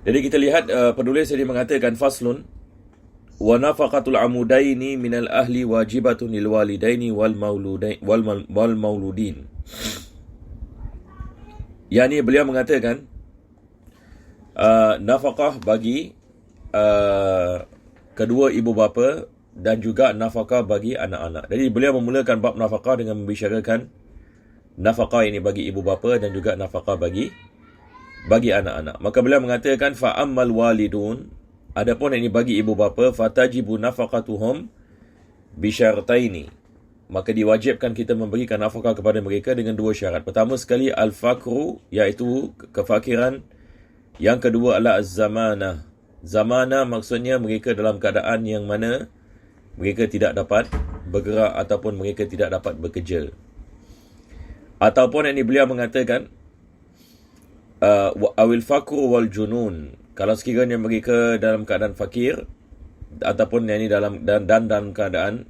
Jadi kita lihat penulis tadi mengatakan faslun wa nafaqatul amudaini minal ahli wajibatun lil walidaini wal mauludin. Yani beliau mengatakan nafkah bagi kedua ibu bapa dan juga nafkah bagi anak-anak. Jadi beliau memulakan bab nafkah dengan membicarakan nafkah ini bagi ibu bapa dan juga nafkah bagi anak-anak. Maka beliau mengatakan fa ammal walidun, adapun ini bagi ibu bapa, fatajibu nafaqatuhum bi syartaini, maka diwajibkan kita memberikan nafkah kepada mereka dengan dua syarat. Pertama sekali al-faqru, iaitu kefakiran. Yang kedua adalah az-zamanah. Zamanah maksudnya mereka dalam keadaan yang mana mereka tidak dapat bergerak ataupun mereka tidak dapat bekerja. Ataupun ini beliau mengatakan awil faqru wal junun, kalau sekiranya mereka dalam keadaan fakir ataupun yang ini dalam keadaan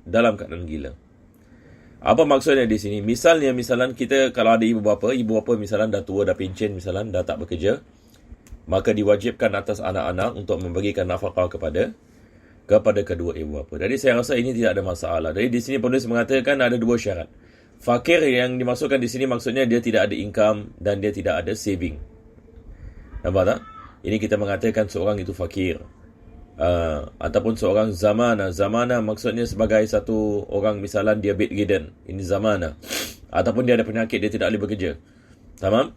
gila. Apa maksudnya di sini? Misalnya kita kalau ada ibu bapa misalnya dah tua, dah pencen, misalnya dah tak bekerja, maka diwajibkan atas anak-anak untuk memberikan nafkah kepada kedua ibu bapa. Jadi saya rasa ini tidak ada masalah. Jadi di sini penulis mengatakan ada dua syarat. Fakir yang dimasukkan di sini maksudnya dia tidak ada income dan dia tidak ada saving. Nampak tak? Ini kita mengatakan seorang itu fakir. Ataupun seorang zamana. Zamana maksudnya sebagai satu orang misalnya dia bedridden. Ini zamana. Ataupun dia ada penyakit, dia tidak boleh bekerja. Tamam?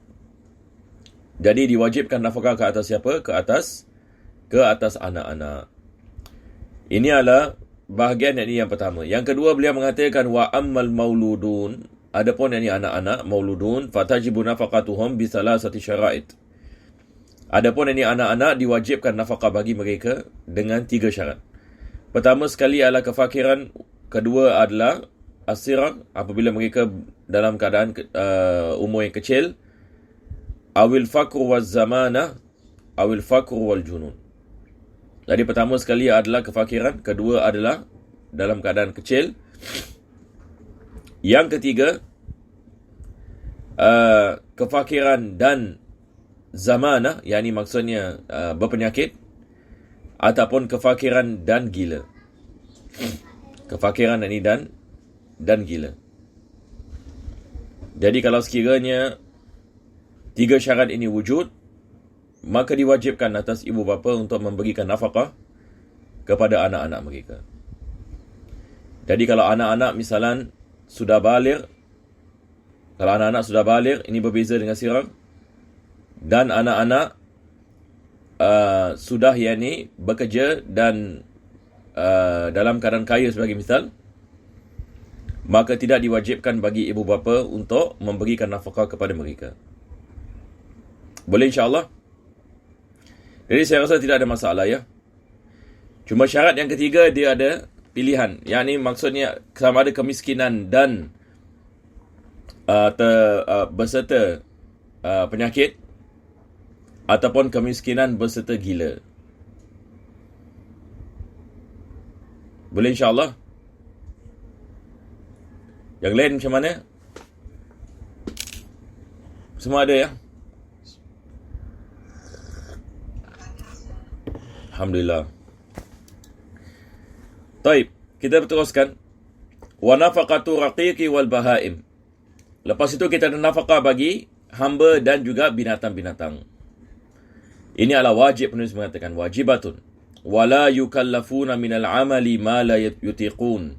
Jadi diwajibkan nafkah ke atas siapa? Ke atas anak-anak. Ini adalah bahagian yang pertama. Yang kedua beliau mengatakan wa ammal mauludun, adapun yang anak-anak mauludun, fatajibu nafaqatuhum bi salasati syara'id. Adapun ini anak-anak diwajibkan nafkah bagi mereka dengan 3 syarat. Pertama sekali adalah kefakiran, kedua adalah asirah apabila mereka dalam keadaan umur yang kecil, awil faqru waz zamanah, awil faqru wal junun. Jadi pertama sekali adalah kefakiran, kedua adalah dalam keadaan kecil. Yang ketiga kefakiran dan zamanah, yakni maksudnya berpenyakit, ataupun kefakiran dan gila. Kefakiran ini dan gila. Jadi kalau sekiranya 3 syarat ini wujud, maka diwajibkan atas ibu bapa untuk memberikan nafkah kepada anak-anak mereka. Jadi kalau anak-anak misalan sudah baligh, ini berbeza dengan sirah. Dan anak-anak sudah bekerja dan dalam keadaan kaya sebagai misal, maka tidak diwajibkan bagi ibu bapa untuk memberikan nafkah kepada mereka. Boleh insya-Allah? Jadi saya rasa tidak ada masalah ya. Cuma syarat yang ketiga dia ada pilihan. Yang ini maksudnya sama ada kemiskinan dan berserta penyakit, ataupun kemiskinan berserta gila. Boleh insya-Allah? Yang lain macam mana? Semua ada ya? Alhamdulillah. Taib, kita teruskan. Wa nafaqatu raqiqi wal bahaim. Lepas itu kita ada nafkah bagi hamba dan juga binatang-binatang. Ini adalah wajib, penulis mengatakan wajibatun. Wala yukallafuna minal amali ma la yutiqun.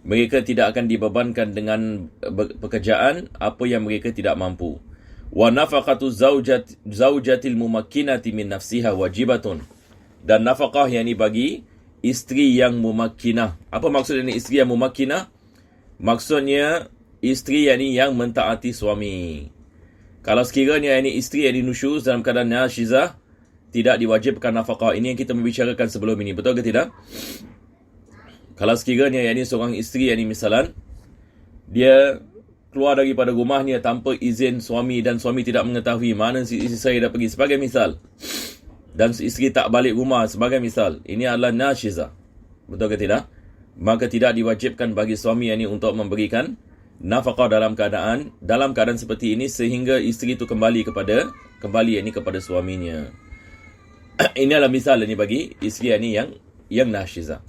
Mereka tidak akan dibebankan dengan pekerjaan apa yang mereka tidak mampu. Wa nafaqatu zaujatil mumakkinati min nafsiha wajibatun. Dan nafkah yang ini bagi isteri yang mumakkinah. Apa maksud ini isteri yang mumakkinah? Maksudnya isteri yang ini yang mentaati suami. Kalau sekiranya ini isteri yang nusyuz dalam keadaan nasyizah, tidak diwajibkan nafkah. Ini yang kita membicarakan sebelum ini. Betul ke tidak? Kalau sekiranya ini seorang isteri yang ini misalan, dia keluar daripada rumahnya tanpa izin suami dan suami tidak mengetahui mana si isteri saya dah pergi, sebagai misal, dan si isteri tak balik rumah, sebagai misal, ini adalah nasyizah. Betul ke tidak? Maka tidak diwajibkan bagi suami ini untuk memberikan nafkah dalam keadaan seperti ini, sehingga isteri itu kembali kepada suaminya. Ini adalah misal ini bagi isteri yang nashiza.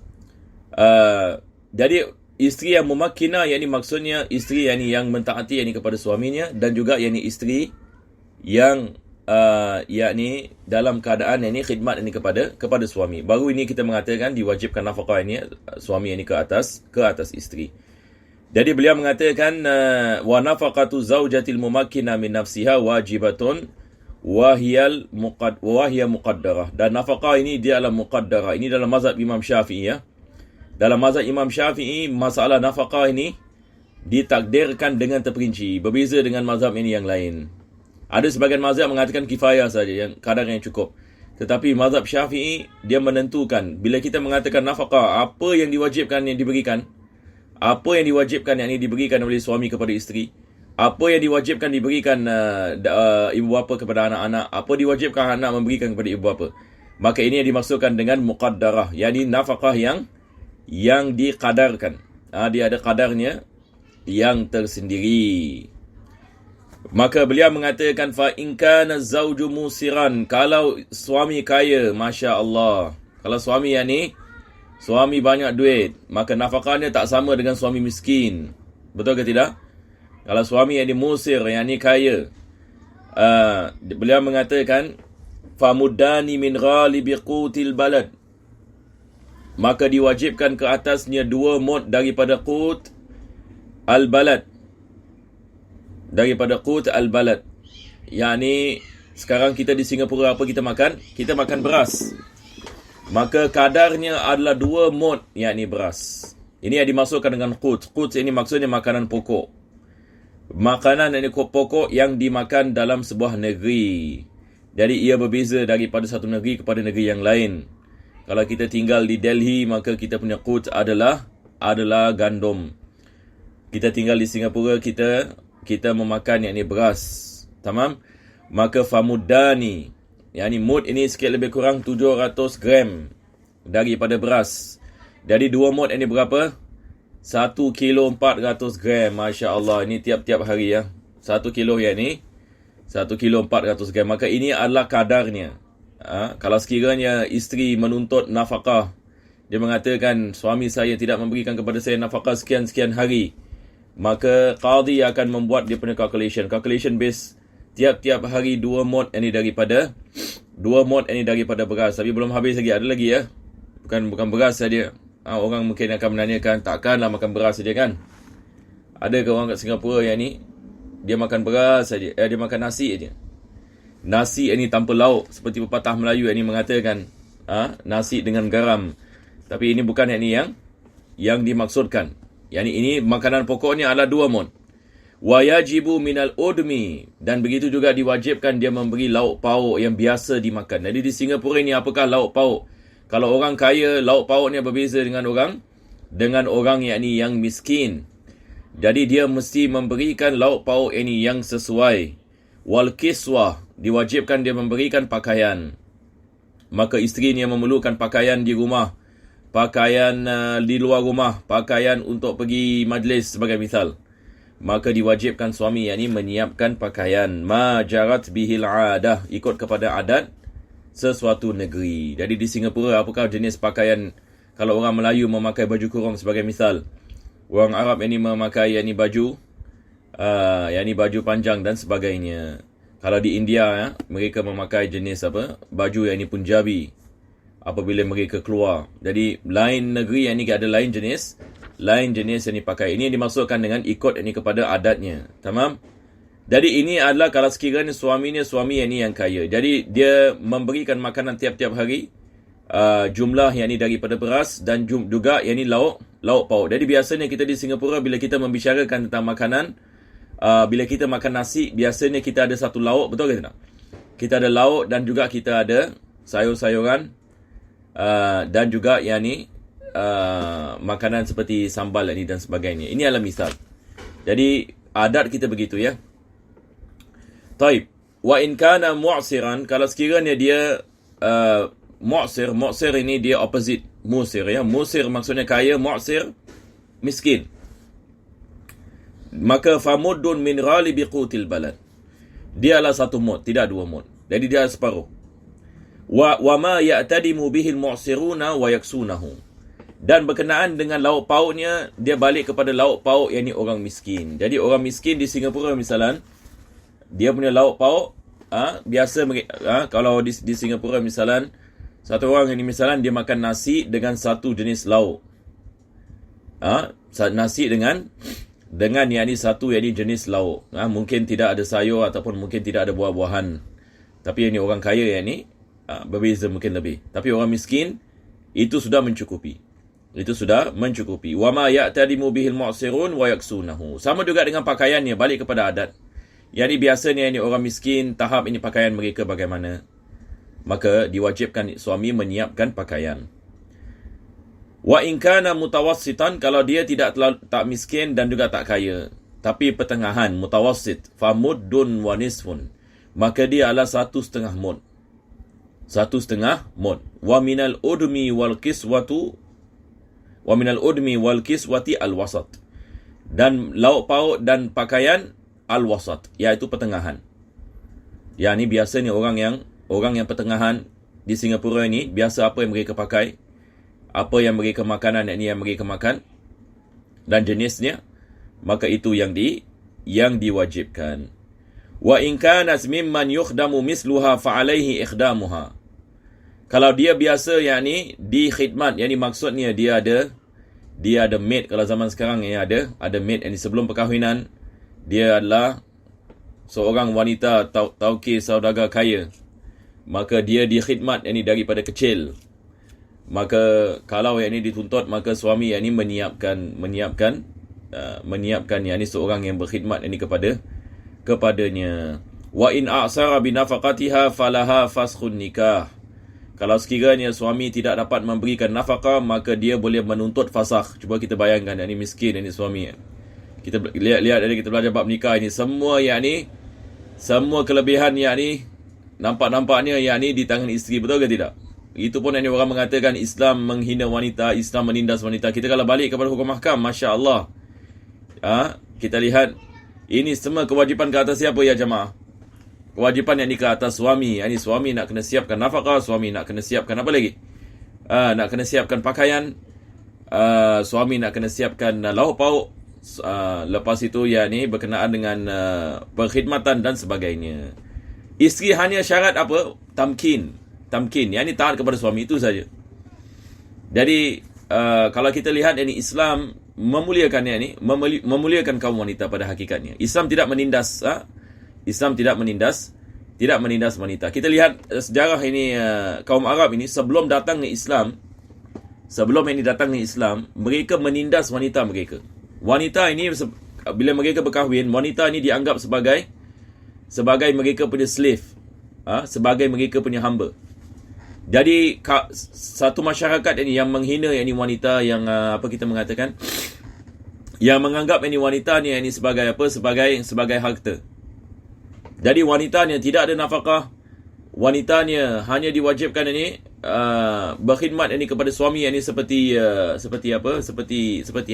Jadi isteri yang mumakkina, yakni maksudnya isteri yang mentaati kepada suaminya, dan juga isteri yang yakni dalam keadaan khidmat kepada suami. Baru ini kita mengatakan diwajibkan nafkah suami ke atas isteri. Jadi beliau mengatakan wa nafaqatu zaujatil mumakkina min nafsiha wajibatun wa hiya muqaddarah. Dan nafkah ini dia adalah muqaddarah. Ini dalam mazhab Imam Syafi'i ya. Dalam mazhab Imam Syafi'i, masalah nafkah ini ditakdirkan dengan terperinci, berbeza dengan mazhab ini yang lain. Ada sebagian mazhab mengatakan kifayah saja, yang kadar yang cukup. Tetapi mazhab Syafi'i dia menentukan bila kita mengatakan nafkah, apa yang diwajibkan yang diberikan, apa yang diwajibkan yang diberikan oleh suami kepada isteri, apa yang diwajibkan diberikan ibu bapa kepada anak-anak, apa diwajibkan anak memberikan kepada ibu bapa. Maka ini yang dimaksudkan dengan muqaddarah, yakni nafkah yang dikadarkan. Dia ada kadarnya yang tersendiri. Maka beliau mengatakan fa in kana zauju musiran, kalau suami kaya, masya-Allah. Kalau suami suami banyak duit, maka nafkahnya tak sama dengan suami miskin. Betul ke tidak? Kalau suami musir, kaya, beliau mengatakan famudani min ghalibi qutil balad, maka diwajibkan ke atasnya 2 mud daripada qut al-balad. Daripada qut al-balad. Yakni sekarang kita di Singapura apa kita makan? Kita makan beras. Maka kadarnya adalah 2 mud, yakni beras. Ini yang dimasukkan dengan qut. Qut ini maksudnya makanan pokok. Makanan pokok yang dimakan dalam sebuah negeri. Jadi ia berbeza daripada satu negeri kepada negeri yang lain. Kalau kita tinggal di Delhi, maka kita punya qut adalah gandum. Kita tinggal di Singapura, kita memakan beras. Tamam? Maka famudani, mud ini sikit lebih kurang 700 gram daripada beras. Jadi 2 mud ini berapa? 1 kilo 400 gram. Masya Allah, ini tiap-tiap hari ya. 1 kilo 1 kilo 400 gram. Maka ini adalah kadarnya. Kalau sekiranya isteri menuntut nafkah, dia mengatakan suami saya tidak memberikan kepada saya nafkah sekian-sekian hari, maka qadhi akan membuat dia punya calculation base tiap-tiap hari 2 mud ini daripada beras. Tapi belum habis lagi, ada lagi ya. Bukan beras saja. Orang mungkin akan menanyakan, takkanlah makan beras saja kan? Ada ke orang kat Singapura yang dia makan beras saja, dia makan nasi saja. Nasi ini tanpa lauk, seperti pepatah Melayu ini mengatakan nasi dengan garam. Tapi ini bukan yang dimaksudkan. Ini makanan pokoknya adalah 2 mud. Wa yajibu minal udmi, dan begitu juga diwajibkan dia memberi lauk pauk yang biasa dimakan. Jadi di Singapura ini apakah lauk pauk? Kalau orang kaya, lauk pauknya berbeza dengan orang yang miskin. Jadi dia mesti memberikan lauk pauk ini yang sesuai. Wal kiswah, diwajibkan dia memberikan pakaian. Maka isteri ni yang memerlukan pakaian di rumah, pakaian di luar rumah, pakaian untuk pergi majlis sebagai misal, maka diwajibkan suami menyiapkan pakaian ma jarat bihil adah, ikut kepada adat sesuatu negeri. Jadi di Singapura apakah jenis pakaian? Kalau orang Melayu memakai baju kurung sebagai misal, orang Arab memakai baju baju panjang dan sebagainya. Kalau di India mereka memakai jenis baju Punjabi apabila mereka keluar. Jadi lain negeri ada lain jenis yang dipakai. Ini yang dimaksudkan dengan ikut kepada adatnya. Tamam? Jadi ini adalah kalau sekiranya suami yang kaya. Jadi dia memberikan makanan tiap-tiap hari, jumlah daripada beras dan juga lauk pauk. Jadi biasanya kita di Singapura bila kita membicarakan tentang makanan, bila kita makan nasi, biasanya kita ada satu lauk, betul ke tidak? Kita ada lauk dan juga kita ada sayur-sayuran, dan juga makanan seperti sambal dan sebagainya. Ini adalah misal. Jadi adat kita begitu ya. Taib. Wa in kana mu'siran, kalau sekiranya dia mu'sir ini dia opposite musir ya. Musir maksudnya kaya, mu'sir miskin. Maka famudun min ghalibi qutil balad, dia adalah 1 mud, tidak 2 mud. Jadi dia separuh. wa ma ya'tadimu bihi al-mu'siruna wa yaksunahu. Dan berkenaan dengan lauk pauknya, dia balik kepada lauk pauk yang ni orang miskin. Jadi orang miskin di Singapura misalan, dia punya lauk pauk biasa kalau di Singapura misalan, satu orang ini misalan dia makan nasi dengan satu jenis lauk. Nasi dengan yang ni satu yang ni jenis lauk. Mungkin tidak ada sayur ataupun mungkin tidak ada buah-buahan. Tapi yang ni orang kaya yang ni berbeza mungkin lebih. Tapi orang miskin itu sudah mencukupi. Wa ma ya'tadimu bihil mu'sirun wa yaksunahu. Sama juga dengan pakaiannya, balik kepada adat. Yang ni biasanya yang ni orang miskin, tahap ini pakaian mereka bagaimana? Maka diwajibkan suami menyiapkan pakaian. Wa in kana mutawassitan, kalau dia tak miskin dan juga tak kaya, tapi pertengahan, mutawassit, famuddun wa nisfun, maka dia adalah 1,5 mud. 1,5 mud. Wa minal udmi wal kiswati al-wasat. Dan lauk pauk dan pakaian al-wasat, iaitu pertengahan. Yang ni biasanya orang yang pertengahan di Singapura ini, biasa apa yang mereka pakai, apa yang mereka makanan yang mereka makan dan jenisnya, maka itu yang diwajibkan. Wa in kanat mimman yukhdamu misluha fa alaihi ikhdamuha. Kalau dia biasa yang ni di khidmat, yang ni maksudnya dia ada maid. Kalau zaman sekarang yang ada maid yang ni sebelum perkahwinan, dia adalah seorang wanita tauqi saudagar kaya. Maka dia di khidmat yang ni daripada kecil. Maka kalau yang ini dituntut, maka suami yang ini menyiapkan yang ini seorang yang berkhidmat yang ini kepadanya. Wa in a'sara bi nafaqatiha falaha faskhun nikah. Kalau sekiranya suami tidak dapat memberikan nafkah, maka dia boleh menuntut fasakh. Cuba kita bayangkan, yang ini miskin, yang ini suami. Kita lihat kita belajar bab nikah ini, semua kelebihan yang ini nampak-nampaknya yang ini di tangan isteri, betul ke tidak? Itu pun yang orang mengatakan Islam menghina wanita, Islam menindas wanita. Kita kalau balik kepada hukum mahkam, Masya Allah, kita lihat ini semua kewajipan ke atas siapa ya jemaah? Kewajipan yang ni ke atas suami. Ini suami nak kena siapkan nafkah, suami nak kena siapkan apa lagi? Nak kena siapkan pakaian, suami nak kena siapkan lauk pauk. Lepas itu ya ni berkenaan dengan perkhidmatan dan sebagainya. Isteri hanya syarat apa? Tamkin, yang ni taat kepada suami, itu saja. Jadi kalau kita lihat ini, Islam memuliakan yang ni, memuliakan kaum wanita pada hakikatnya. Islam tidak menindas wanita. Kita lihat sejarah ini, kaum Arab ini sebelum datangnya Islam, mereka menindas wanita mereka. Wanita ini bila mereka berkahwin, wanita ini dianggap sebagai mereka punya slave, sebagai mereka punya hamba. Jadi satu masyarakat ini yang menghina ini wanita, yang apa kita mengatakan, yang menganggap ini wanita ni ini sebagai apa? Sebagai harta. Jadi wanitanya tidak ada nafkah, wanitanya hanya diwajibkan ini berkhidmat ini kepada suami ini seperti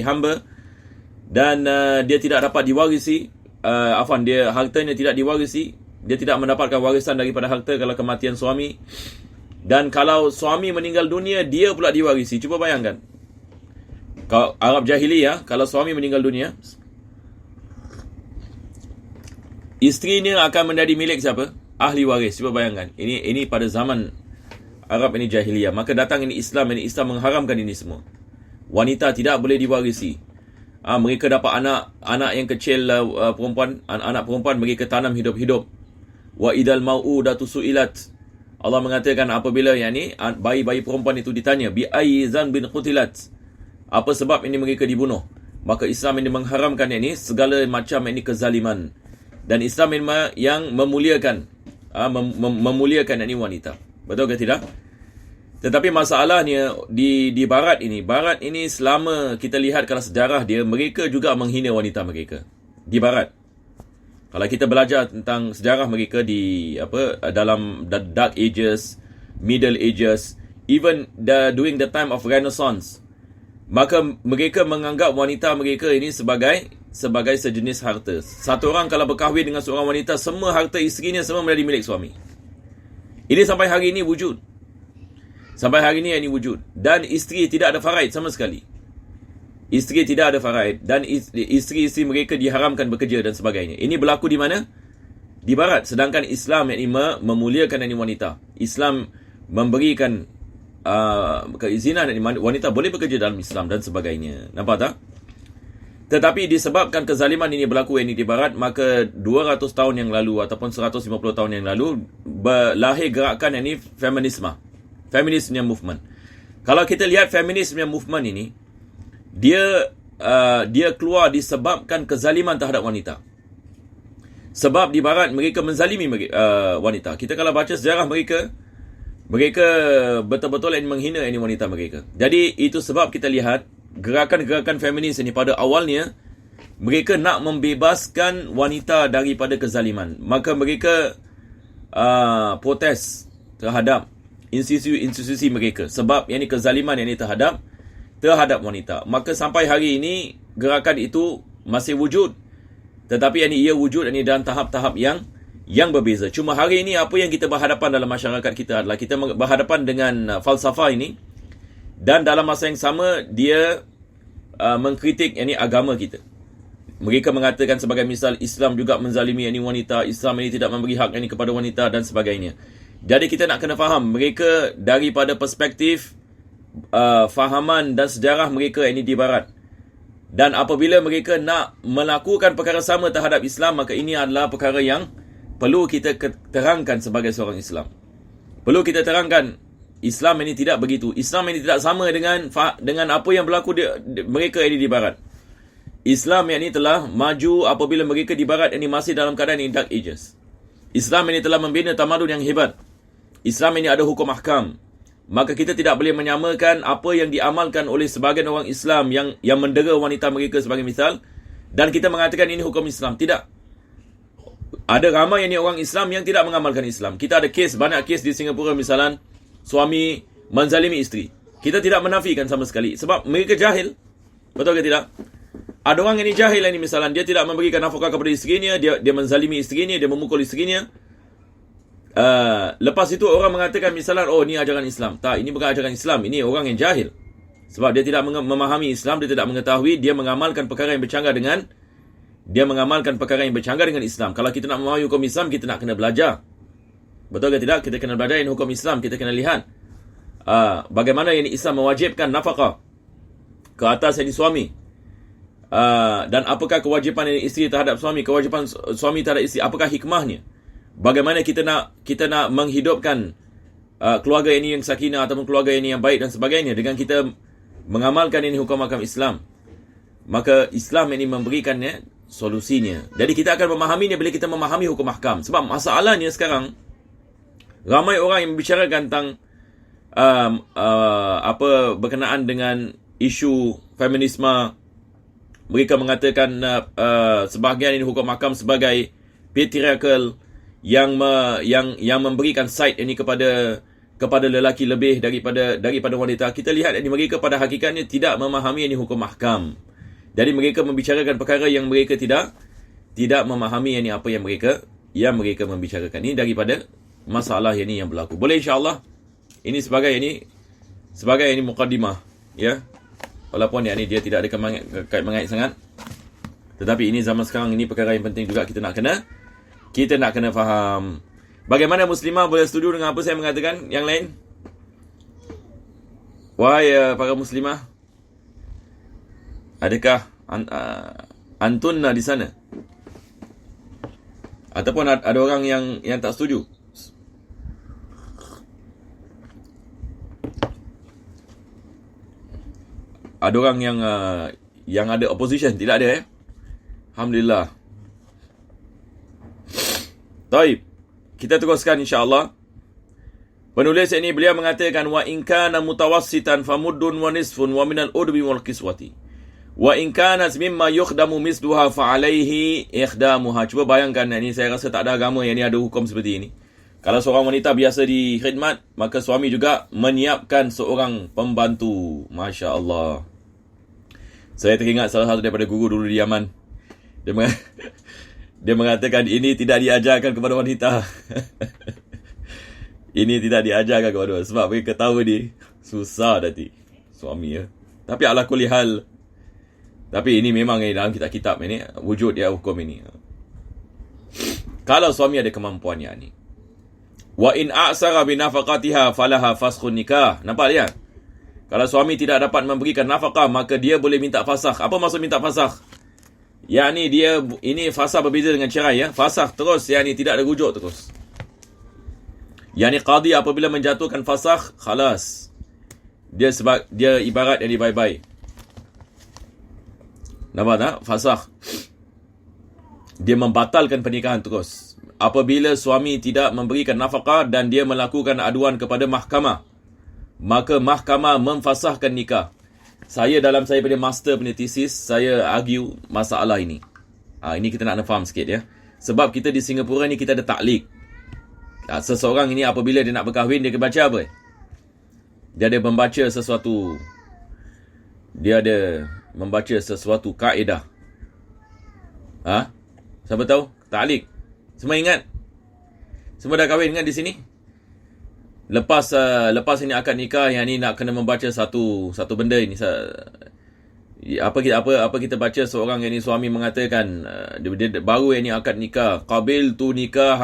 hamba, dan dia tidak dapat diwarisi, hartanya tidak diwarisi, dia tidak mendapatkan warisan daripada harta kalau kematian suami. Dan kalau suami meninggal dunia, dia pula diwarisi. Cuba bayangkan, kalau Arab jahiliyah, kalau suami meninggal dunia, isterinya akan menjadi milik siapa? Ahli waris. Cuba bayangkan, ini pada zaman Arab ini jahiliyah. Maka datang ini Islam mengharamkan ini semua. Wanita tidak boleh diwarisi. Mereka dapat anak yang kecil, perempuan, anak perempuan mereka tanam hidup-hidup. Wa idal mau'udatu su'ilat. Allah mengatakan apabila yang ni bayi-bayi perempuan itu ditanya bi ayyi zanbin qutilat, apa sebab ini mereka dibunuh, maka Islam ini mengharamkan yang ni segala macam ini kezaliman. Dan Islam yang memuliakan yang ni wanita. Betul ke tidak? Tetapi masalahnya di barat ini selama kita lihat kalau sejarah dia, mereka juga menghina wanita mereka di barat. Kalau kita belajar tentang sejarah mereka di dalam the Dark Ages, Middle Ages, even during the time of Renaissance, maka mereka menganggap wanita mereka ini sebagai sejenis harta. Satu orang kalau berkahwin dengan seorang wanita, semua harta isterinya semua menjadi milik suami. Ini sampai hari ini wujud. Sampai hari ini ini wujud. Dan isteri tidak ada faraid sama sekali. Isteri tidak ada faraid. Dan isteri-isteri mereka diharamkan bekerja dan sebagainya. Ini berlaku di mana? Di barat. Sedangkan Islam yang memuliakan wanita. Islam memberikan keizinan wanita boleh bekerja dalam Islam dan sebagainya. Nampak tak? Tetapi disebabkan kezaliman ini berlaku di barat, maka 200 tahun yang lalu ataupun 150 tahun yang lalu lahir gerakan feminisme. Feminisme movement. Kalau kita lihat feminisme movement ini, dia keluar disebabkan kezaliman terhadap wanita. Sebab di barat mereka menzalimi wanita. Kita kalau baca sejarah mereka betul-betul menghina wanita mereka. Jadi itu sebab kita lihat gerakan-gerakan feminis ini pada awalnya mereka nak membebaskan wanita daripada kezaliman. Maka mereka protes terhadap institusi mereka sebab kezaliman terhadap wanita. Maka sampai hari ini gerakan itu masih wujud. Tetapi ia wujud dalam tahap-tahap yang berbeza. Cuma hari ini apa yang kita berhadapan dalam masyarakat kita adalah kita berhadapan dengan falsafah ini, dan dalam masa yang sama dia mengkritik agama kita. Mereka mengatakan sebagai misal Islam juga menzalimi wanita, Islam ini tidak memberi hak kepada wanita dan sebagainya. Jadi kita nak kena faham mereka daripada perspektif fahaman dan sejarah mereka di barat. Dan apabila mereka nak melakukan perkara sama terhadap Islam, maka ini adalah perkara yang perlu kita terangkan sebagai seorang Islam. Perlu kita terangkan Islam ini tidak begitu. Islam ini tidak sama dengan apa yang berlaku mereka di barat. Islam ini telah maju apabila mereka di barat ini masih dalam keadaan dark ages. Islam ini telah membina tamadun yang hebat. Islam ini ada hukum ahkam. Maka kita tidak boleh menyamakan apa yang diamalkan oleh sebagian orang Islam yang mendera wanita mereka sebagai misal, dan kita mengatakan ini hukum Islam. Tidak. Ada ramai orang Islam yang tidak mengamalkan Islam. Kita ada banyak kes di Singapura misalan, suami menzalimi isteri. Kita tidak menafikan sama sekali sebab mereka jahil. Betul ke tidak? Ada orang yang jahil misalan, dia tidak memberikan nafkah kepada isterinya, dia menzalimi isterinya, dia memukul isterinya. Lepas itu orang mengatakan misalan, oh ini ajaran Islam. Tak, ini bukan ajaran Islam, ini orang yang jahil. Sebab dia tidak memahami Islam, dia tidak mengetahui, dia mengamalkan perkara yang bercanggah dengan Islam. Kalau kita nak memahami hukum Islam, kita nak kena belajar. Betul ke tidak? Kita kena belajar hukum Islam, kita kena lihat bagaimana Islam mewajibkan nafkah ke atas suami. Dan apakah kewajipan isteri terhadap suami, kewajipan suami terhadap isteri, apakah hikmahnya? Bagaimana kita nak menghidupkan keluarga ini yang sakinah ataupun keluarga ini yang baik dan sebagainya dengan kita mengamalkan hukum-hukum Islam. Maka Islam ini memberikannya solusinya. Jadi kita akan memahaminya bila kita memahami hukum ahkam. Sebab masalahnya sekarang ramai orang yang membicarakan tentang berkenaan dengan isu feminisme. Mereka mengatakan sebahagian hukum ahkam sebagai patriarchal yang memberikan side ini kepada lelaki lebih daripada wanita. Kita lihat mereka pada hakikatnya tidak memahami hukum ahkam. Jadi mereka membicarakan perkara yang mereka tidak memahami apa yang mereka membicarakan. Ini daripada masalah yang berlaku. Boleh insya-Allah ini sebagai mukadimah, ya. Walaupun dia tidak ada kait-mengait sangat. Tetapi ini zaman sekarang ini perkara yang penting juga kita nak kena faham. Bagaimana muslimah boleh setuju dengan apa saya mengatakan? Yang lain? Wahai para muslimah, adakah antunna di sana? Ataupun ada orang yang tak setuju? Ada orang yang ada opposition? Tidak ada, Alhamdulillah. Taib. Kita teruskan insya-Allah. Penulis ini beliau mengatakan wa in kana mutawassitan famuddun wa nisfun wa minal udbi wal qiswati. Wa in kanat mimma yukhdamu misluha fa alaihi ikhdamuha. Cuba bayangkan ini, saya rasa tak ada agama yang ada hukum seperti ini. Kalau seorang wanita biasa di khidmat, maka suami juga menyiapkan seorang pembantu. Masya Allah. Saya teringat salah satu daripada guru dulu di Yaman. Dia mengatakan ini tidak diajarkan kepada wanita. Ini tidak diajarkan kepada sebab mereka tahu ni susah nanti suami ya. Tapi ala kulli hal, tapi ini memang dalam kitab-kitab ini wujud dia hukum ini. Kalau suami ada kemampuan yang ni, wa in a'sara bi nafaqatiha falaha faskhun nikah. Nampak lihat? Kalau suami tidak dapat memberikan nafkah, maka dia boleh minta fasakh. Apa maksud minta fasakh? Yang ni dia, ini fasakh berbeza dengan cerai ya. Fasakh terus, yang ni tidak ada rujuk terus. Yang ni qadi apabila menjatuhkan fasakh, khalas. Dia ibarat yang bye-bye. Nampak tak? Fasakh. Dia membatalkan pernikahan terus. Apabila suami tidak memberikan nafkah dan dia melakukan aduan kepada mahkamah, maka mahkamah memfasahkan nikah. Saya punya master punya thesis, saya argue masalah ini. Ini kita nak faham sikit ya. Sebab kita di Singapura ni kita ada taklik. Seseorang ini apabila dia nak berkahwin, dia baca apa? Dia ada membaca sesuatu. Dia ada membaca sesuatu kaedah. Siapa tahu? Taklik. Semua ingat? Semua dah kahwin kan di sini? Lepas ini akad nikah, yang ni nak kena membaca satu benda ini. Apa kita baca seorang yang ni suami mengatakan dia baru yang ni akad nikah, qabil tu nikah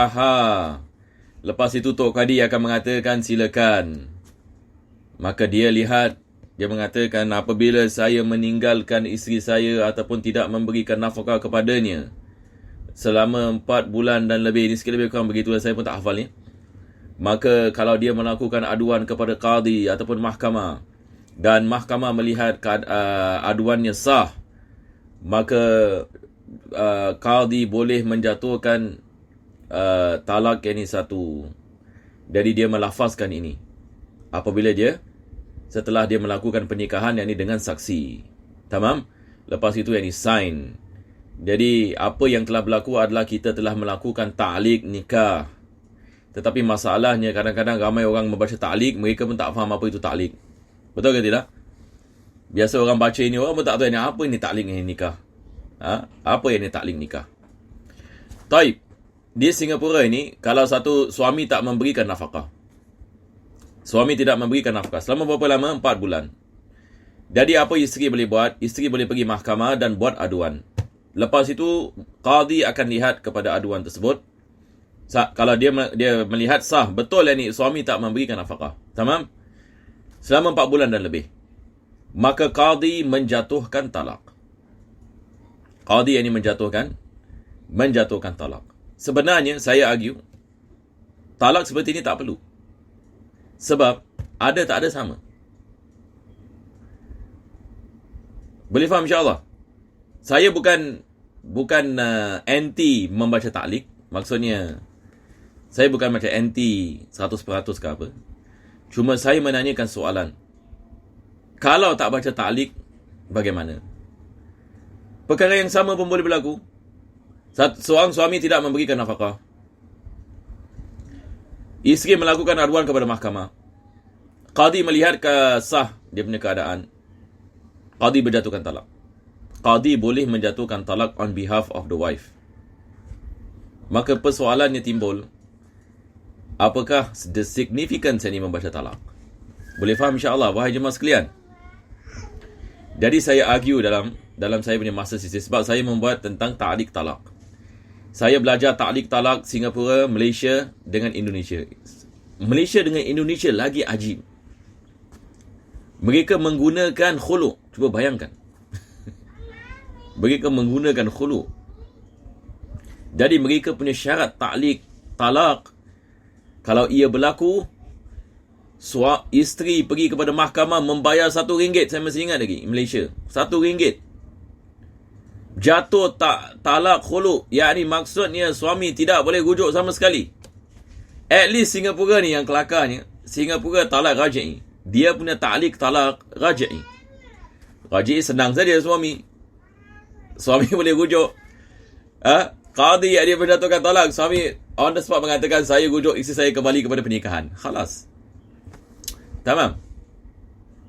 Lepas itu Tok Kadi akan mengatakan silakan. Maka dia lihat, dia mengatakan apabila saya meninggalkan isteri saya ataupun tidak memberikan nafkah kepadanya selama 4 bulan dan lebih, ini sikit lebih kurang begitulah, saya pun tak hafal ni. Maka kalau dia melakukan aduan kepada qadi ataupun mahkamah dan mahkamah melihat aduannya sah, maka qadi boleh menjatuhkan talak yang ini satu. Jadi dia melafazkan ini apabila setelah dia melakukan pernikahan yang ini dengan saksi. Tamam? Lepas itu yang ini sign. Jadi apa yang telah berlaku adalah kita telah melakukan ta'liq nikah. Tetapi masalahnya kadang-kadang ramai orang membaca ta'liq, mereka pun tak faham apa itu ta'liq. Betul ke tidak? Biasa orang baca ini, orang pun tak tahu apa ini ta'liq ini nikah. Apa yang ini ta'liq nikah? Taib. Di Singapura ini, kalau satu suami tak memberikan nafkah. Suami tidak memberikan nafkah. Selama berapa lama? 4 bulan. Jadi apa isteri boleh buat? Isteri boleh pergi mahkamah dan buat aduan. Lepas itu, qadi akan lihat kepada aduan tersebut. Kalau dia melihat sah, betul yang ni suami tak memberikan nafkah. Tamam? Selama 4 bulan dan lebih. Maka qadi menjatuhkan talak. Qadi yang ni menjatuhkan talak. Sebenarnya saya argue talak seperti ini tak perlu. Sebab ada tak ada sama. Boleh faham insya-Allah? Saya bukan anti membaca ta'liq. Maksudnya saya bukan macam anti 100% ke apa. Cuma saya menanyakan soalan. Kalau tak baca ta'liq, bagaimana? Perkara yang sama pun boleh berlaku. Seorang suami tidak memberikan nafkah. Isteri melakukan aduan kepada mahkamah. Qadi melihat sah dia punya keadaan. Qadi berjatuhkan talak. Qadi boleh menjatuhkan talak on behalf of the wife. Maka persoalannya timbul, apakah the significance ini membaca talak? Boleh faham insya-Allah wahai jemaah sekalian? Jadi saya argue dalam saya punya master thesis sebab saya membuat tentang ta'liq talak. Saya belajar ta'liq talak Singapura, Malaysia dengan Indonesia. Malaysia dengan Indonesia lagi ajib. Mereka menggunakan khulu'. Cuba bayangkan. Mereka menggunakan khulu'. Jadi mereka punya syarat ta'liq talak, kalau ia berlaku, isteri pergi kepada mahkamah membayar RM1, saya masih ingat lagi, Malaysia. RM1. Jatuh talak khulu', yakni maksudnya suami tidak boleh rujuk sama sekali. At least Singapura ni yang kelakarnya, Singapura talak raj'i. Dia punya ta'liq talak raj'i. Raj'i senang saja suami boleh rujuk. Qadi yang dia menjatuhkan talak, suami on the spot mengatakan saya rujuk isteri saya kembali kepada pernikahan. Khalas. Tamam.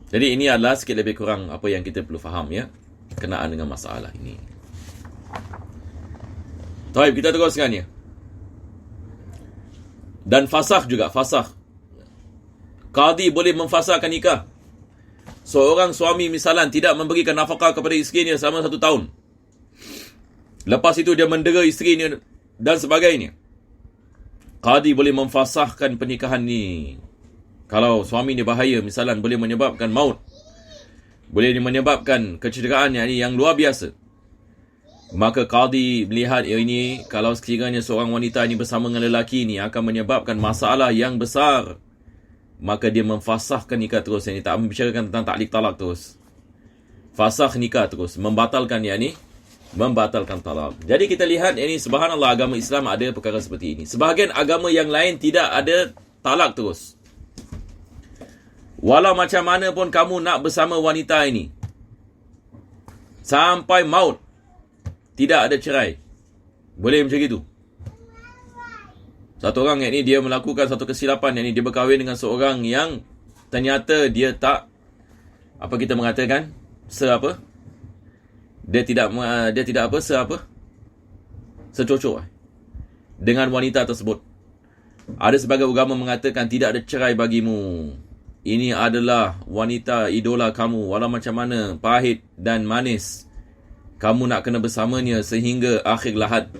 Jadi ini adalah sikit lebih kurang apa yang kita perlu faham ya, kenaan dengan masalah ini. Baik, kita teruskan ya. Dan fasakh juga, fasakh. Qadi boleh memfasahkan nikah. Seorang suami misalan tidak memberikan nafkah kepada isterinya selama 1 tahun. Lepas itu dia mendera isterinya dan sebagainya. Qadi boleh memfasahkan pernikahan ni. Kalau suami ni bahaya, misalan boleh menyebabkan maut, boleh menyebabkan kecederaan yang luar biasa, maka qadi melihat ini, kalau sekiranya seorang wanita ini bersama dengan lelaki ini akan menyebabkan masalah yang besar, maka dia memfasahkan nikah terus. Ini tak membicarakan tentang taklik talak terus. Fasah nikah terus, membatalkan membatalkan talak. Jadi kita lihat ini, subhanallah, agama Islam ada perkara seperti ini. Sebahagian agama yang lain tidak ada talak terus. Walau macam mana pun kamu nak bersama wanita ini sampai maut, tidak ada cerai. Boleh macam itu. Satu orang ini dia melakukan satu kesilapan, dia berkahwin dengan seorang yang ternyata dia tak, apa kita mengatakan, secocok dengan wanita tersebut. Ada sebagai ulama mengatakan tidak ada cerai bagimu. Ini adalah wanita idola kamu, walau macam mana pahit dan manis, kamu nak kena bersamanya sehingga akhir lahad.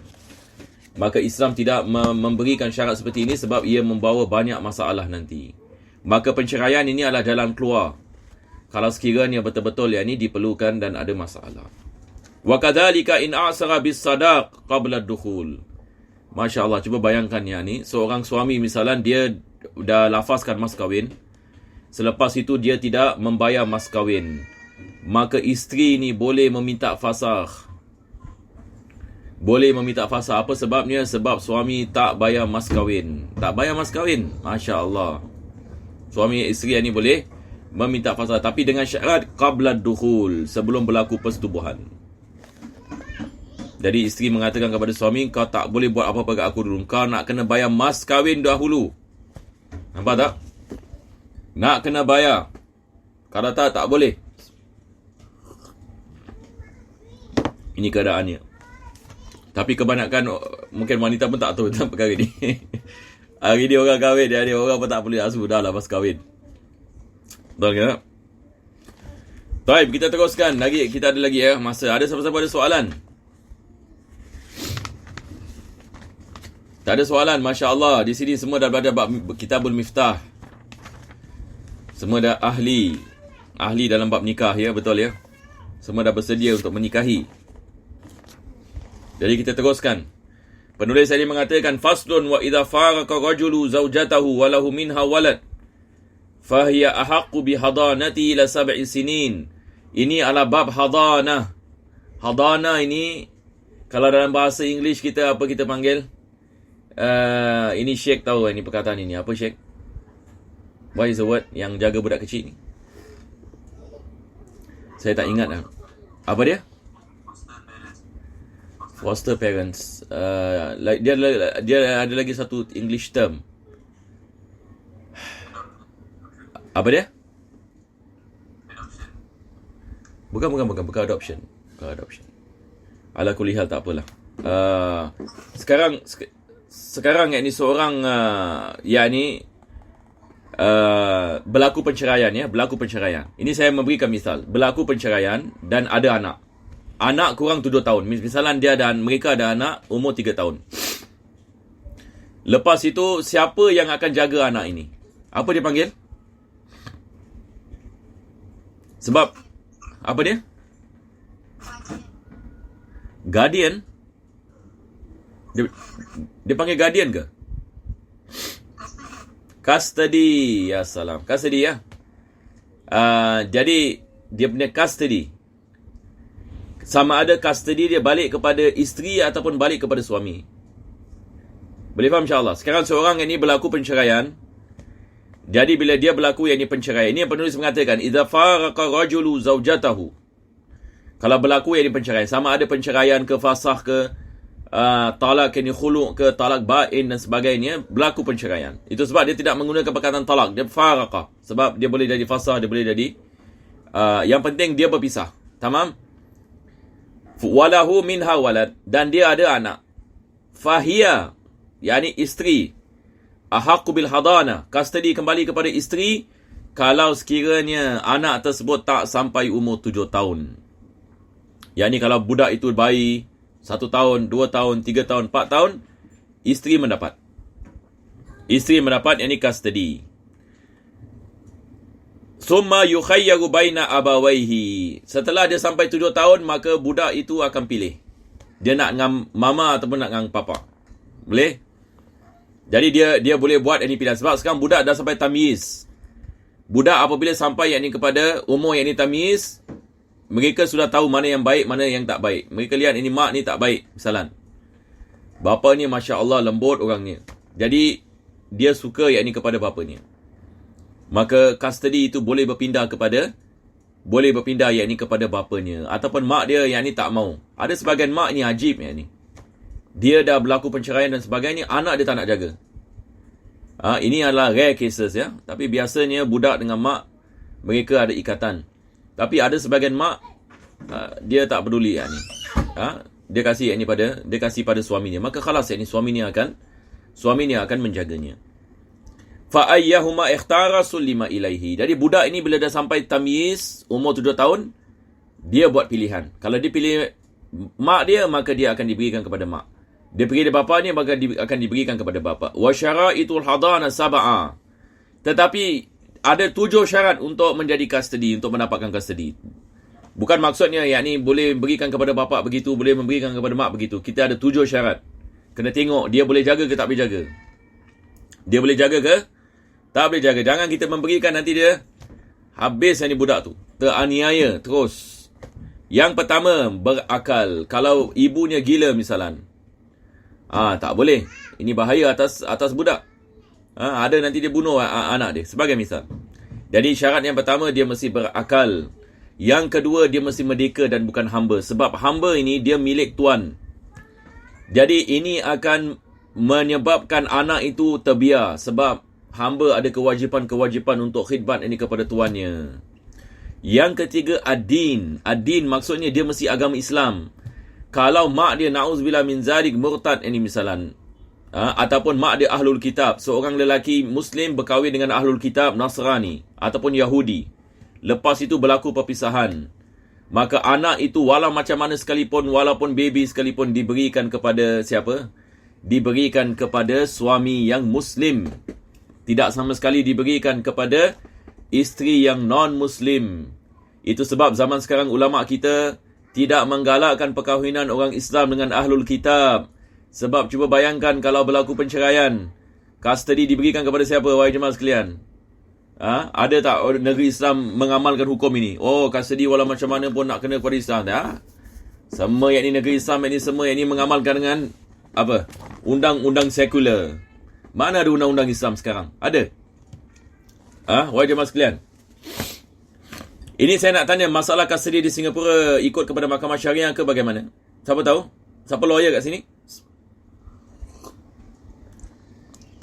Maka Islam tidak memberikan syarat seperti ini sebab ia membawa banyak masalah nanti. Maka penceraian ini adalah jalan keluar kalau sekiranya betul-betul ini diperlukan dan ada masalah. Wa kadzalika in a'sara bis sadaq qabla ad-dukhul. Masya-Allah, cuba bayangkan ni, seorang suami misalan dia dah lafazkan mas kahwin, selepas itu dia tidak membayar mas kahwin, maka isteri ni boleh meminta fasakh. Boleh meminta fasakh. Apa sebabnya? Sebab suami tak bayar mas kahwin. Tak bayar mas kahwin. Masya-Allah. Suami isteri ni boleh meminta fasakh, tapi dengan syarat qabla dukhul, sebelum berlaku persetubuhan. Jadi isteri mengatakan kepada suami, kau tak boleh buat apa-apa kat aku dulu. Kau nak kena bayar mas kahwin dahulu. Nampak tak? Nak kena bayar. Kalau tak boleh. Ini keadaannya. Tapi kebanyakan mungkin wanita pun tak tahu tentang perkara ni. Hari ni orang kahwin, dia orang pun tak boleh asuh dah lah mas kahwin. Betul ke tak? Baik, kita teruskan lagi. Kita ada lagi masa. Ada siapa-siapa ada soalan? Tak ada soalan, Masya Allah. Di sini semua dah berada bab Kitabul Miftah. Semua dah ahli dalam bab nikah, ya, betul ya. Semua dah bersedia untuk menikahi. Jadi kita teruskan. Penulis ini mengatakan, faslun wa idza faraqa rajulu zawjatahu wa lahu minha walad fahiya ahaqqu bi hadanati ila 7 sinin. Ini adalah bab hadanah. Hadanah ini kalau dalam bahasa English kita apa kita panggil? Ini Syekh tahu ini perkataan ini. Apa Syekh? What is the word yang jaga budak kecil ni? Saya tak ingat lah. Apa dia? Foster parents. Dia ada lagi satu English term. Apa dia? Bukan adoption. Bukan adoption. Ala kulli hal tak apalah. Sekarang yakni seorang berlaku perceraian, ya, berlaku perceraian. Ini saya memberikan misal. Berlaku perceraian dan ada anak. Anak kurang 7 tahun. Misalnya mereka ada anak umur 3 tahun. Lepas itu siapa yang akan jaga anak ini? Apa dia panggil? Sebab apa dia? Guardian. Dia panggil guardian ke? Custody. Ya salam. Custody, ya. Jadi dia punya custody, sama ada custody dia balik kepada isteri ataupun balik kepada suami. Boleh faham insyaAllah. Sekarang seorang ini berlaku perceraian. Jadi bila dia berlaku yang ini perceraian, ini yang penulis mengatakan, idza faraqa rajulu zawjatahu. Kalau berlaku yang ini perceraian, sama ada perceraian ke fasakh ke talak ini khulu' ke talak bain dan sebagainya, berlaku perceraian. Itu sebab dia tidak menggunakan perkataan talak, dia faraqa. Sebab dia boleh jadi fasakh, dia boleh jadi yang penting dia berpisah. Tamam? Walahu minha walad, dan dia ada anak. Fahiya, yakni isteri, ahaqqu bil hadana, custody kembali kepada isteri kalau sekiranya anak tersebut tak sampai umur 7 tahun. Yang ni kalau budak itu bayi 1 tahun, 2 tahun, 3 tahun, 4 tahun, isteri mendapat. Isteri mendapat, yang ni custody. Summa yukhayyaru baina abawaihi. Setelah dia sampai 7 tahun, maka budak itu akan pilih. Dia nak dengan mama ataupun nak dengan papa. Boleh? Jadi dia boleh buat yang ni pilihan. Sebab sekarang budak dah sampai tamyiz. Budak apabila sampai yang ni kepada umur yang ni tamyiz, mereka sudah tahu mana yang baik, mana yang tak baik. Mereka lihat ini mak ni tak baik, misalan. Bapa ni Masya Allah lembut orangnya. Jadi dia suka yang ni kepada bapanya. Maka custody itu boleh berpindah yang ni kepada bapanya. Ataupun mak dia yang ni tak mau. Ada sebagian mak ni ajib yang ni. Dia dah berlaku penceraian dan sebagainya, anak dia tak nak jaga. Ini adalah rare cases ya. Tapi biasanya budak dengan mak, mereka ada ikatan. Tapi ada sebagian mak, dia tak peduli yang ni. Dia kasih yang ni pada suaminya. Maka khalas yang ni suaminya akan menjaganya. Fa ayyahuma ikhtara sulima ilaihi. Jadi budak ini bila dah sampai tamyiz, umur 7 tahun, dia buat pilihan. Kalau dia pilih mak dia, maka dia akan diberikan kepada mak. Dia pilih bapanya, maka akan diberikan kepada bapa. Wa syara'itul hadana sab'a. Tetapi ada 7 syarat untuk menjadi custody, untuk mendapatkan custody. Bukan maksudnya yakni boleh berikan kepada bapa begitu, boleh memberikan kepada mak begitu. Kita ada 7 syarat. Kena tengok dia boleh jaga ke tak boleh jaga. Dia boleh jaga ke tak boleh jaga. Jangan kita memberikan nanti dia habis yang ni budak tu. Teraniaya terus. Yang pertama, berakal. Kalau ibunya gila misalan. Tak boleh. Ini bahaya atas budak. Ada nanti dia bunuh anak dia. Sebagai misal. Jadi syarat yang pertama, dia mesti berakal. Yang kedua, dia mesti merdeka dan bukan hamba. Sebab hamba ini dia milik tuan. Jadi ini akan menyebabkan anak itu terbiar. Sebab hamba ada kewajipan-kewajipan untuk khidmat ini kepada tuannya. Yang ketiga, ad-din. Ad-din maksudnya dia mesti agama Islam. Kalau mak dia na'udzubillah min zalik murtad ini misalan. Ataupun mak dia ahlul kitab. Seorang lelaki Muslim berkahwin dengan ahlul kitab Nasrani ataupun Yahudi. Lepas itu berlaku perpisahan. Maka anak itu walau macam mana sekalipun, walaupun baby sekalipun, diberikan kepada siapa? Diberikan kepada suami yang Muslim. Tidak sama sekali diberikan kepada isteri yang non-Muslim. Itu sebab zaman sekarang ulama' kita tidak menggalakkan perkahwinan orang Islam dengan ahlul kitab. Sebab cuba bayangkan kalau berlaku penceraian, custody diberikan kepada siapa, wahai jemaah sekalian? Ada tak negeri Islam mengamalkan hukum ini? Custody walau macam mana pun nak kena kepada Islam. Semua yang ni negeri Islam, semua yang ni mengamalkan dengan apa? Undang-undang sekular. Mana ada undang-undang Islam sekarang? Ada? Wahai jemaah sekalian. Ini saya nak tanya, masalah custody di Singapura ikut kepada mahkamah syariah ke bagaimana? Siapa tahu? Siapa lawyer kat sini?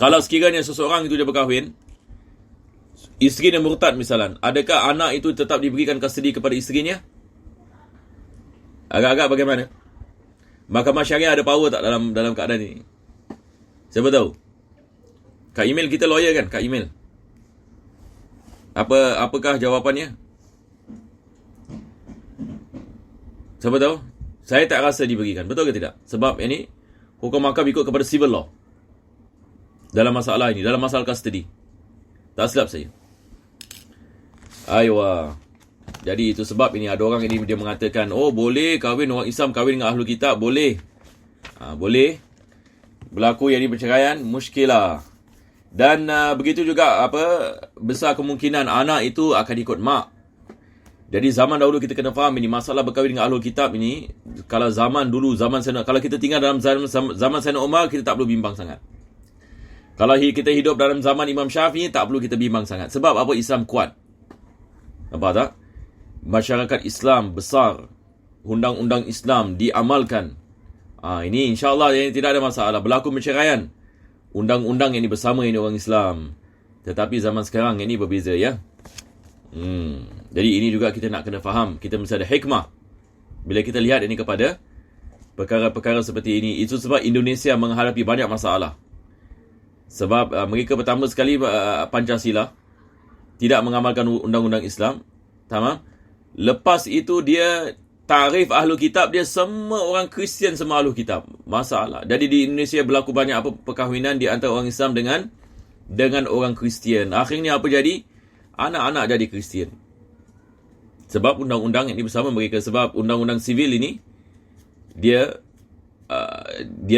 Kalau sekiranya seseorang itu dia berkahwin, isteri dia murtad misalan, adakah anak itu tetap diberikan custody kepada isterinya? Agak-agak bagaimana? Mahkamah syariah ada power tak dalam keadaan ini? Siapa tahu? Kak email kita lawyer kan? Kak email. Apakah jawapannya? Siapa tahu? Saya tak rasa diberikan. Betul ke tidak? Sebab ini hukum mahkamah ikut kepada civil law. Dalam masalah ini, dalam masalah custody. Tak silap saya. Aywa. Jadi itu sebab ini ada orang ini dia mengatakan, boleh kahwin orang Islam kahwin dengan ahlul kitab, boleh. Boleh. Berlaku yang ini perceraian, muskilah. Dan begitu juga besar kemungkinan anak itu akan ikut mak. Jadi zaman dahulu kita kena faham ini masalah berkahwin dengan ahlul kitab ini. Kalau zaman dulu, kalau kita tinggal dalam zaman Sayyidina Umar, kita tak perlu bimbang sangat. Kalau kita hidup dalam zaman Imam Syafi'i, tak perlu kita bimbang sangat. Sebab apa? Islam kuat. Nampak tak? Masyarakat Islam besar. Undang-undang Islam diamalkan. Ini insyaAllah ini tidak ada masalah. Berlaku perceraian, undang-undang yang ini bersama ini orang Islam. Tetapi zaman sekarang ini berbeza ya. Jadi ini juga kita nak kena faham. Kita mesti ada hikmah bila kita lihat ini kepada perkara-perkara seperti ini. Itu sebab Indonesia menghadapi banyak masalah. Sebab mereka pertama sekali Pancasila, tidak mengamalkan undang-undang Islam. Tamam? Lepas itu dia tarif ahlu kitab, dia semua orang Kristian, semua ahlu kitab. Masalah. Jadi di Indonesia berlaku banyak perkahwinan di antara orang Islam dengan orang Kristian. Akhirnya apa jadi? Anak-anak jadi Kristian. Sebab undang-undang ini bersama mereka. Sebab undang-undang sivil ini, dia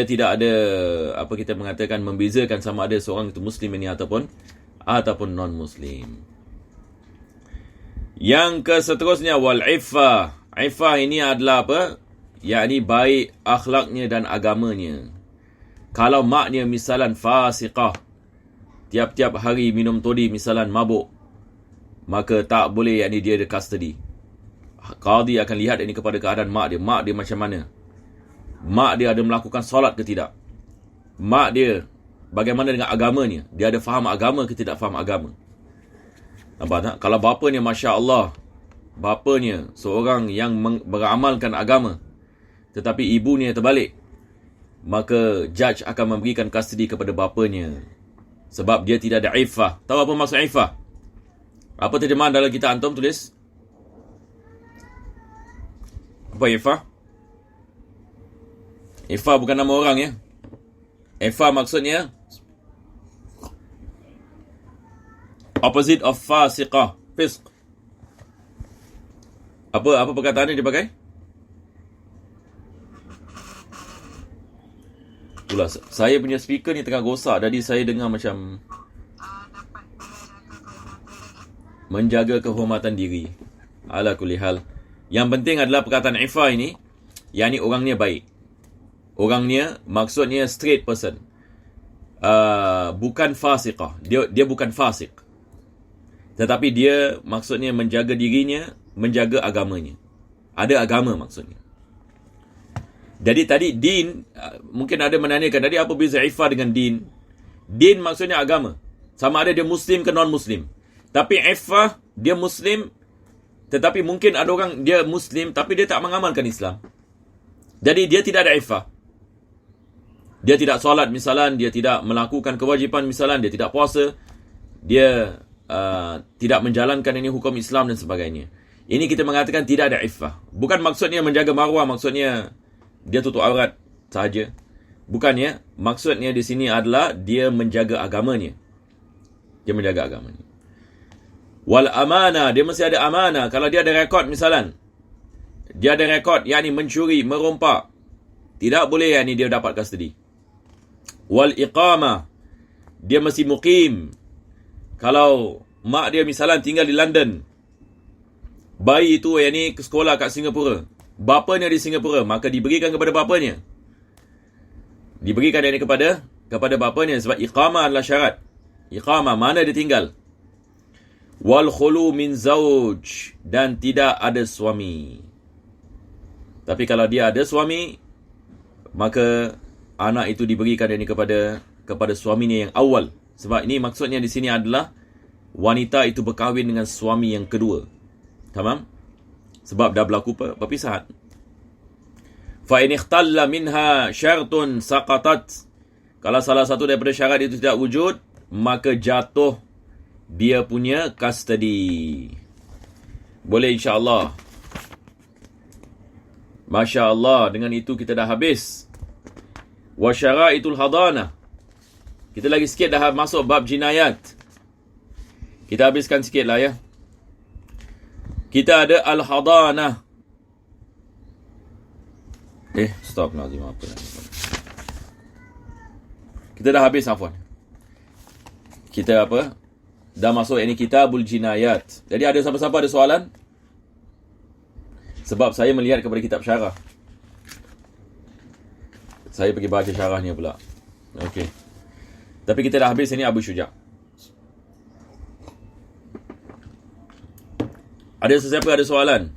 tidak ada, apa kita mengatakan, membezakan sama ada seorang itu Muslim ini ataupun non-Muslim. Yang keseterusnya, wal-iffah. Iffah ini adalah apa? Yakni baik akhlaknya dan agamanya. Kalau maknya misalan fasiqah, tiap-tiap hari minum todi, misalan mabuk, maka tak boleh, yakni dia ada custody. Qadi akan lihat ini kepada keadaan mak dia. Mak dia macam mana? Mak dia ada melakukan solat ke tidak? Mak dia bagaimana dengan agamanya? Dia ada faham agama ke tidak faham agama? Nampak tak? Kalau bapanya, Masya Allah, bapanya seorang yang beramalkan agama, tetapi ibunya terbalik, maka judge akan memberikan custody kepada bapanya. Sebab dia tidak ada iffah. Tahu apa maksud iffah? Apa terjemahan dalam kitab antum tulis? Apa iffah? Iffah bukan nama orang ya. Iffah maksudnya opposite of fasiqah, fisq. Apa perkataan yang dipakai? Itulah, saya punya speaker ni tengah rosak, jadi saya dengar macam menjaga kehormatan diri. Ala kulli hal. Yang penting adalah perkataan iffah ini, yakni orangnya baik. Orangnya maksudnya straight person. Bukan fasiqah. Dia bukan fasik. Tetapi dia maksudnya menjaga dirinya, menjaga agamanya. Ada agama maksudnya. Jadi tadi din, mungkin ada menanyakan, tadi apa beza iffah dengan din? Din maksudnya agama. Sama ada dia Muslim ke non-Muslim. Tapi iffah, dia Muslim, tetapi mungkin ada orang dia Muslim, tapi dia tak mengamalkan Islam. Jadi dia tidak ada iffah. Dia tidak solat misalan, dia tidak melakukan kewajipan misalan, dia tidak puasa, dia tidak menjalankan ini hukum Islam dan sebagainya. Ini kita mengatakan tidak ada iffah. Bukan maksudnya menjaga maruah, maksudnya dia tutup aurat sahaja. Bukannya, maksudnya di sini adalah dia menjaga agamanya. Dia menjaga agamanya. Wal amanah, dia mesti ada amanah. Kalau dia ada rekod misalan, dia ada rekod, yakni mencuri, merompak, tidak boleh yakni dia dapat custody. Wal iqamah, dia mesti muqim. Kalau mak dia misalan tinggal di London, bayi itu yakni ke sekolah kat Singapura, bapanya di Singapura, maka diberikan kepada bapanya. Diberikan yakni kepada bapanya, sebab iqamah adalah syarat. Iqamah, mana dia tinggal. Wal khulu min zawj, dan tidak ada suami. Tapi kalau dia ada suami, maka anak itu diberikan ini kepada suaminya yang awal. Sebab ini maksudnya di sini adalah wanita itu berkahwin dengan suami yang kedua. Tamam? Sebab dah berlaku perpisahan. Fa in ikhtalla minha syartun saqatat. Kalau salah satu daripada syarat itu tidak wujud, maka jatuh dia punya custody. Boleh insya-Allah. Masya Allah, dengan itu kita dah habis. Wa syara'itul hadanah. Kita lagi sikit dah masuk bab jinayat. Kita habiskan sikit lah ya. Kita ada al-hadanah. Stop Nazim, apa lagi? Kita dah habis, afwan. Kita apa? Dah masuk ini kitabul jinayat. Jadi ada siapa-siapa ada soalan? Sebab saya melihat kepada kitab syarah. Saya pergi baca syarahnya pula. Okey. Tapi kita dah habis ini Abu Syuja'. Ada sesiapa ada soalan?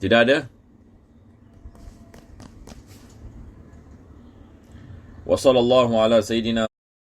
Tidak ada? Wa sallallahu ala sayyidina